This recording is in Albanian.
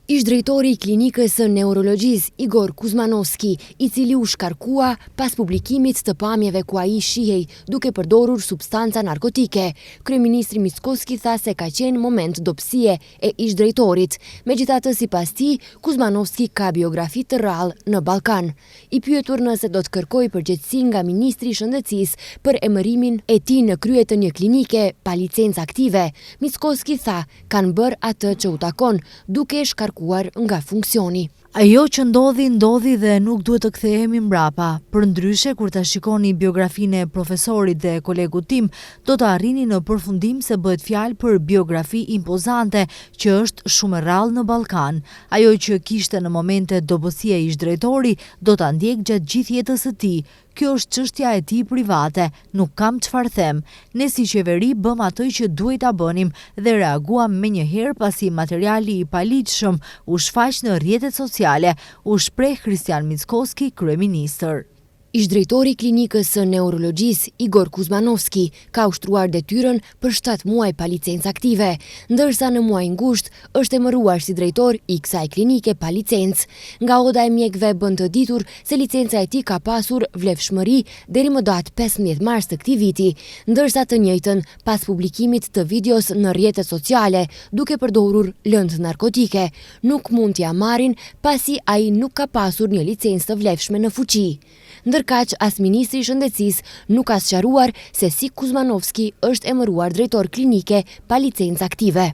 Ish drejtori i klinikës së neurologjisë Igor Kuzmanovski, i cili u shkarkua pas publikimit të pamjeve ku ai shihej duke përdorur substanca narkotike. Kryeministri Mickoski tha se ka qenë moment dobësie e ish drejtorit. Megjithatë, sipas tij, Kuzmanovski ka biografi të rrallë në Ballkan. I pyetur nëse do të kërkojë përgjegjësi nga ministri i shëndetësisë për emërimin e tij në krye të një klinike pa licencë aktive, Mickoski tha kanë bërë atë që u takon, duke nga funksioni. Ajo që ndodhi dhe nuk duhet të kthehemi mbrapa. Përndryshe, kur ta shikoni biografinë e profesorit dhe kolegut tim, do të arrini në përfundim se bëhet fjalë për biografi impozante që është shumë e rrallë në Ballkan. Ajo që kishte në momente dobësie ish drejtori, do ta ndjek gjatë gjithë jetës së tij. Kjo është çështja e tij private, nuk kam çfarë them. Ne si qeveri bëm atë që duhej ta bënim dhe reaguam menjëherë pasi materiali i paligjshëm u shfaq në rrjetet sociale, u shpreh Kristian Mickoski, kryeministër. Ish drejtori i klinikës së neurologjisë Igor Kuzmanovski ka ushtruar detyrën për 7 muaj pa licencë aktive, ndërsa në muaj ngusht është emëruar si drejtor i kësaj klinike pa licencë. Nga oda e mjekëve bën të ditur se licenca e tij ka pasur vlefshmëri deri më datë 15 mars të këtij viti, ndërsa të njëjtën pas publikimit të videos në rrjetet sociale duke përdorur lëndë narkotike, nuk mund t'ia marrin pasi ai nuk ka pasur një licencë të vlefshme në fuqi. Ndërkaq, as ministri i shëndetësisë nuk ka sqaruar se si Kuzmanovski është emëruar drejtor klinike pa licencë aktive.